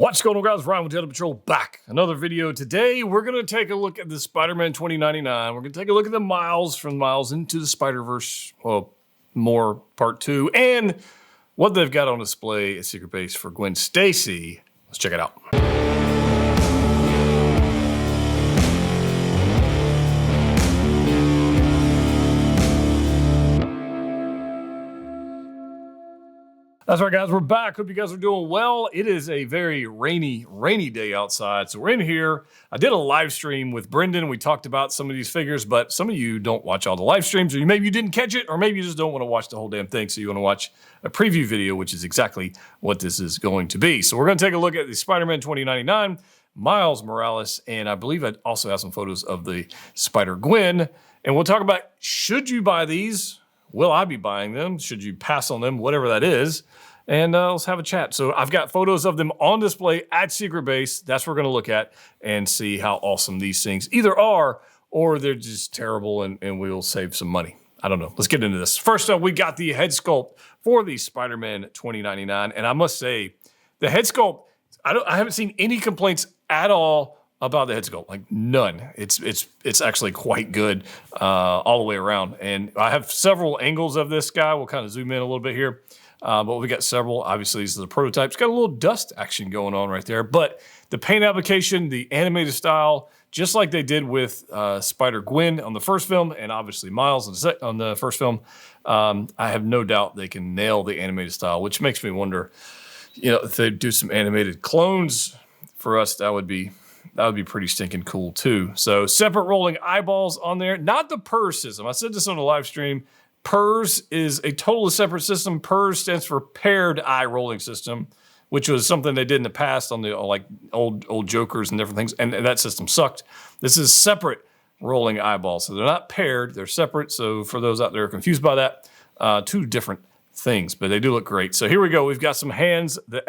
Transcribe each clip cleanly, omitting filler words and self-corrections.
What's going on, guys? Ryan with Jedha Patrol back. Another video. Today, we're going to take a look at the SpiderMan 2099. We're going to take a look at the Miles from Miles into the Spider-Verse, well, more part 2, and what they've got on display at Secret Base for Gwen Stacy. Let's check it out. That's right, guys. We're back. Hope you guys are doing well. It is a very rainy day outside. So we're in here. I did a live stream with Brendan. We talked about some of these figures, but some of you don't watch all the live streams, or maybe you didn't catch it, or maybe you just don't want to watch the whole damn thing. So you want to watch a preview video, which is exactly what this is going to be. So we're going to take a look at the SpiderMan 2099, Miles Morales, and I believe I also have some photos of the Spider-Gwen. And we'll talk about, should you buy these? Will I be buying them? Should you pass on them? Whatever that is. And let's have a chat. So I've got photos of them on display at Secret Base. That's what we're going to look at and see how awesome these things either are or they're just terrible and we'll save some money. I don't know. Let's get into this. First up, we got the head sculpt for the SpiderMan 2099. And I must say, the head sculpt, I haven't seen any complaints at all about the head sculpt, like none. It's actually quite good all the way around. And I have several angles of this guy. We'll kind of zoom in a little bit here. But we got several. Obviously, these are the prototypes. Got a little dust action going on right there. But the paint application, the animated style, just like they did with Spider-Gwen on the first film, and obviously Miles on the first film, I have no doubt they can nail the animated style, which makes me wonder, if they do some animated clones for us, that would be pretty stinking cool too. So separate rolling eyeballs on there, not the PERS system. I said this on a live stream. PERS is a totally separate system. PERS stands for paired eye rolling system, which was something they did in the past on the old Jokers and different things, and that system sucked. This is separate rolling eyeballs, so they're not paired; they're separate. So for those out there confused by that, two different things, but they do look great. So here we go. We've got some hands, the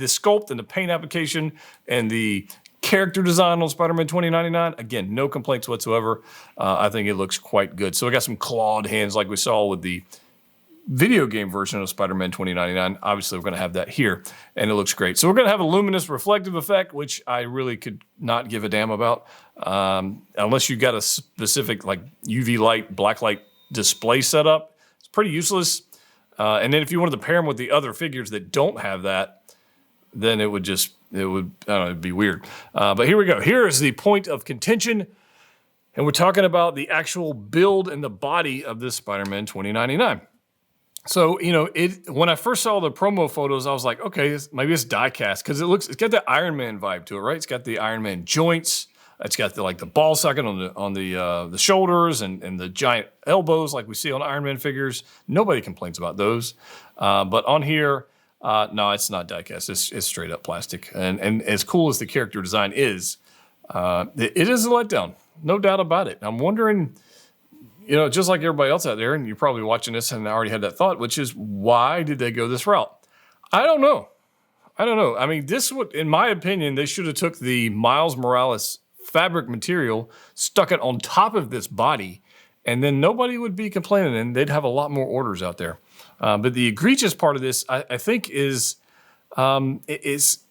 sculpt and the paint application and the character design on SpiderMan 2099. Again, no complaints whatsoever. I think it looks quite good. So I got some clawed hands like we saw with the video game version of SpiderMan 2099. Obviously, we're going to have that here, and it looks great. So we're going to have a luminous reflective effect, which I really could not give a damn about, unless you got a specific like UV light, black light display setup. It's pretty useless. And then if you wanted to pair them with the other figures that don't have that, then it would, I don't know, it'd be weird. But here we go. Here is the point of contention. And we're talking about the actual build and the body of this SpiderMan 2099. So, when I first saw the promo photos, I was like, okay, maybe it's die cast, because it's got the Iron Man vibe to it, right? It's got the Iron Man joints. It's got the ball socket on the shoulders and the giant elbows like we see on Iron Man figures. Nobody complains about those. But on here, no, it's not die-cast. It's straight up plastic. And as cool as the character design is, it is a letdown. No doubt about it. I'm wondering, just like everybody else out there, and you're probably watching this and I already had that thought, which is, why did they go this route? I don't know. I mean, this would, in my opinion, they should have took the Miles Morales fabric material, stuck it on top of this body, and then nobody would be complaining, and they'd have a lot more orders out there. But the egregious part of this, I think, is it's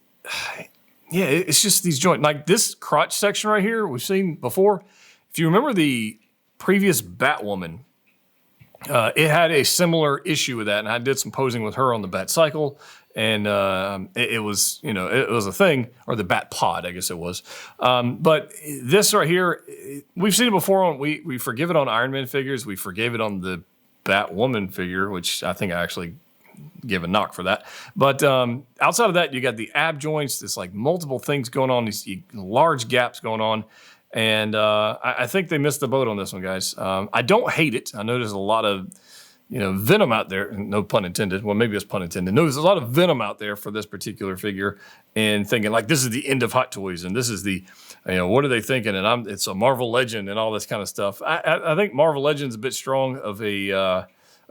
just these joints. Like this crotch section right here, we've seen before. If you remember the previous Batwoman, it had a similar issue with that, and I did some posing with her on the Bat Cycle, and it was a thing, or the Bat Pod, I guess it was. But this right here, we've seen it before. We forgive it on Iron Man figures. We forgave it on the Batwoman figure, which I think I actually give a knock for that. But outside of that, you got the ab joints. There's like multiple things going on, these large gaps going on. And I think they missed the boat on this one, guys. I don't hate it. I know there's a lot of venom out there. No pun intended. Well, maybe it's pun intended. No, there's a lot of venom out there for this particular figure, and thinking like this is the end of Hot Toys, and this is the, what are they thinking? And it's a Marvel Legend and all this kind of stuff. I think Marvel Legend's a bit strong of a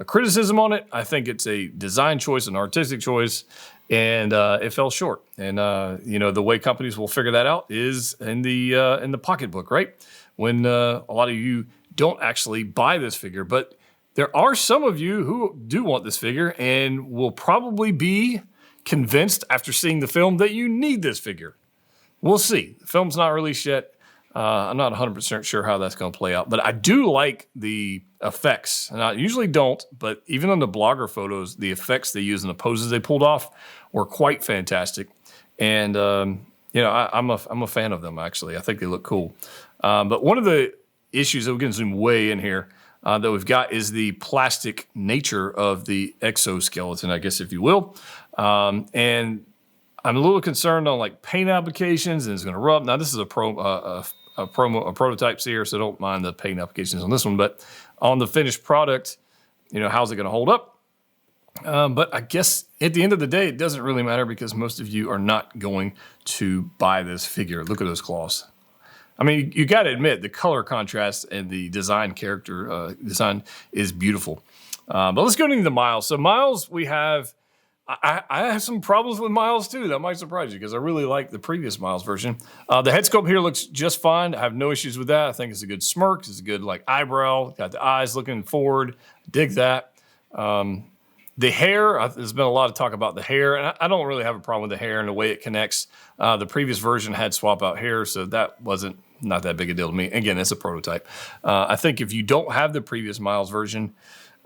criticism on it. I think it's a design choice, an artistic choice, and it fell short. And the way companies will figure that out is in the pocketbook, right? When a lot of you don't actually buy this figure, but there are some of you who do want this figure and will probably be convinced after seeing the film that you need this figure. We'll see. The film's not released yet. I'm not 100% sure how that's going to play out, but I do like the effects. And I usually don't, but even on the blogger photos, the effects they use and the poses they pulled off were quite fantastic. And you know, I'm a fan of them, actually. I think they look cool. But one of the issues that we can zoom way in here that we've got is the plastic nature of the exoskeleton, I guess, if you will. And I'm a little concerned on like paint applications and it's going to rub. Now, this is a prototype here, so don't mind the paint applications on this one. But on the finished product, you know, how's it going to hold up? But I guess at the end of the day, it doesn't really matter because most of you are not going to buy this figure. Look at those claws. I mean, you got to admit the color contrast and the character design is beautiful. But let's go into the Miles. So Miles, we have, I have some problems with Miles too. That might surprise you because I really like the previous Miles version. The head sculpt here looks just fine. I have no issues with that. I think it's a good smirk. It's a good like eyebrow. Got the eyes looking forward. Dig that. The hair, there's been a lot of talk about the hair, and I don't really have a problem with the hair and the way it connects. The previous version had swap out hair, so that wasn't not that big a deal to me. Again, it's a prototype. I think if you don't have the previous Miles version,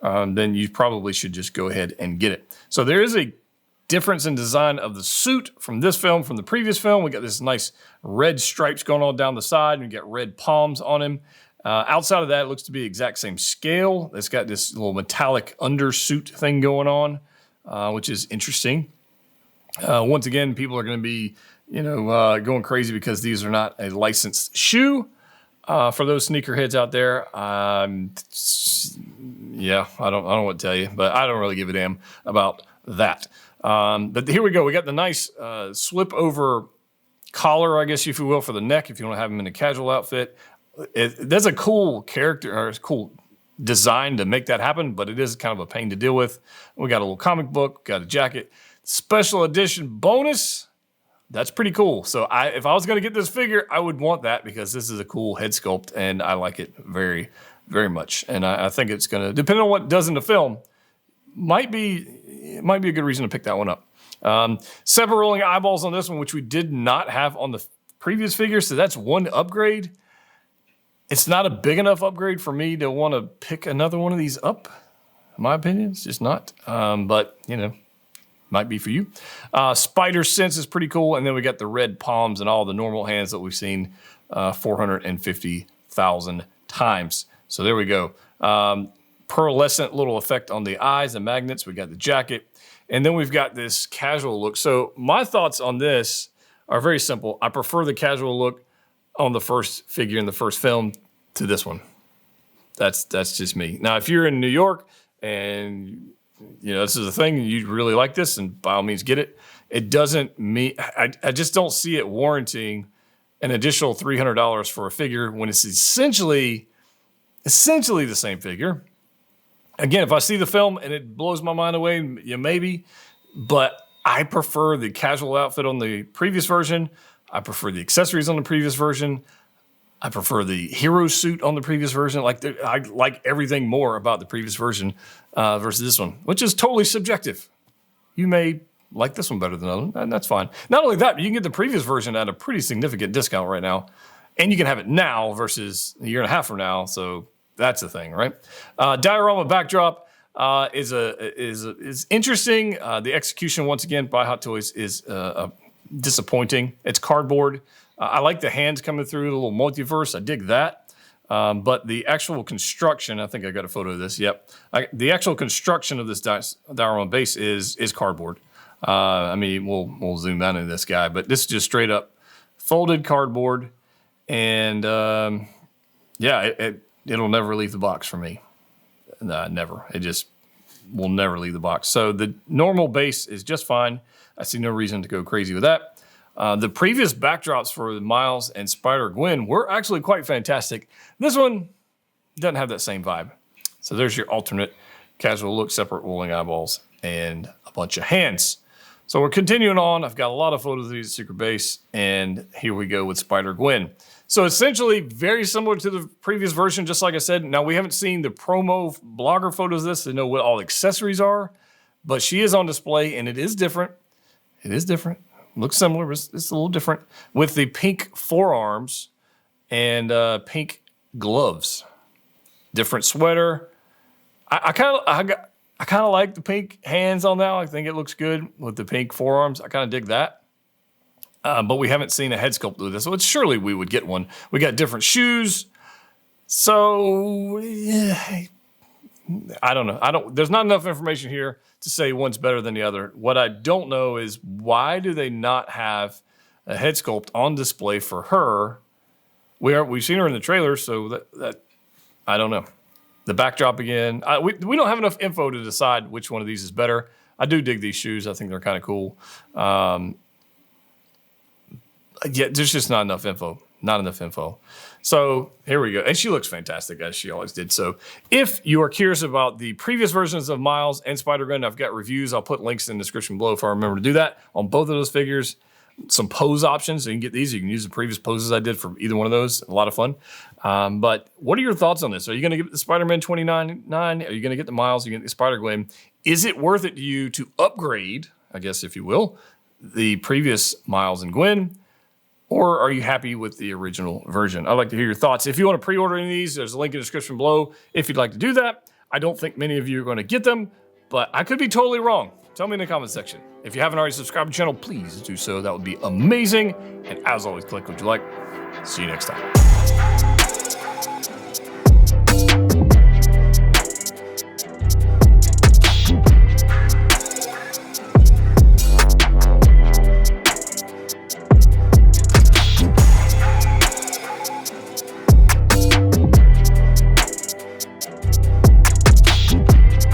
then you probably should just go ahead and get it. So there is a difference in design of the suit from this film, from the previous film. We got this nice red stripes going on down the side, and we got red palms on him. Outside of that, it looks to be the exact same scale. It's got this little metallic undersuit thing going on, which is interesting. Once again, people are going to be, you know, going crazy because these are not a licensed shoe. For those sneakerheads out there, yeah, I don't know what to tell you, but I don't really give a damn about that. But here we go. We got the nice slip over collar, I guess, if you will, for the neck if you want to have them in a casual outfit. That's a cool character, or it's a cool design to make that happen, but it is kind of a pain to deal with. We got a little comic book, got a jacket. Special edition bonus, that's pretty cool. So if I was going to get this figure, I would want that because this is a cool head sculpt, and I like it very, very much. And I think it's going to, depending on what it does in the film, might be a good reason to pick that one up. 7 rolling eyeballs on this one, which we did not have on the previous figure, so that's one upgrade. It's not a big enough upgrade for me to want to pick another one of these up. In my opinion, it's just not. But, you know, might be for you. Spider Sense is pretty cool. And then we got the red palms and all the normal hands that we've seen 450,000 times. So there we go. Pearlescent little effect on the eyes and magnets. We got the jacket. And then we've got this casual look. So my thoughts on this are very simple. I prefer the casual look on the first figure in the first film to this one. That's just me. Now, if you're in New York and you know this is a thing, you really like this, and by all means get it. It doesn't mean I just don't see it warranting an additional $300 for a figure when it's essentially the same figure. Again, if I see the film and it blows my mind away, yeah, maybe, but I prefer the casual outfit on the previous version. I prefer the accessories on the previous version. I prefer the hero suit on the previous version. I like everything more about the previous version versus this one, which is totally subjective. You may like this one better than the other one, and that's fine. Not only that, but you can get the previous version at a pretty significant discount right now, and you can have it now versus a year and a half from now. So that's the thing, right? Diorama backdrop is interesting. The execution, once again, by Hot Toys is disappointing. It's cardboard. I like the hands coming through, the little multiverse. I dig that. But the actual construction, I think I got a photo of this. Yep. The actual construction of this diorama base is cardboard. I mean, we'll zoom out into this guy, but this is just straight up folded cardboard. And yeah, it'll never leave the box for me. Never. It just will never leave the box. So the normal base is just fine. I see no reason to go crazy with that. The previous backdrops for Miles and Spider-Gwen were actually quite fantastic. This one doesn't have that same vibe. So there's your alternate casual look, separate rolling eyeballs, and a bunch of hands. So we're continuing on. I've got a lot of photos of these at Secret Base, and here we go with Spider-Gwen. So essentially very similar to the previous version, just like I said. Now, we haven't seen the promo blogger photos of this to know what all accessories are, but she is on display, and it is different. It is different. Looks similar, but it's a little different. With the pink forearms and pink gloves. Different sweater. I kind of like the pink hands on that. I think it looks good with the pink forearms. I kind of dig that. But we haven't seen a head sculpt with this, so surely we would get one. We got different shoes. So yeah, I don't know. There's not enough information here to say one's better than the other. What I don't know is why do they not have a head sculpt on display for her? We've seen her in the trailer, so that I don't know. The backdrop again. We don't have enough info to decide which one of these is better. I do dig these shoes. I think they're kind of cool. Yeah, there's just not enough info. Not enough info. So here we go. And she looks fantastic, as she always did. So if you are curious about the previous versions of Miles and Spider-Gwen, I've got reviews. I'll put links in the description below if I remember to do that on both of those figures. Some pose options. So you can get these. You can use the previous poses I did for either one of those. A lot of fun. But what are your thoughts on this? Are you going to get the Spider-Man 29? Are you going to get the Miles? Are you going to get the Spider-Gwen? Is it worth it to you to upgrade, I guess, if you will, the previous Miles and Gwen? Or are you happy with the original version? I'd like to hear your thoughts. If you want to pre-order any of these, there's a link in the description below if you'd like to do that. I don't think many of you are going to get them, but I could be totally wrong. Tell me in the comment section. If you haven't already subscribed to the channel, please do so. That would be amazing. And as always, click what you like. See you next time.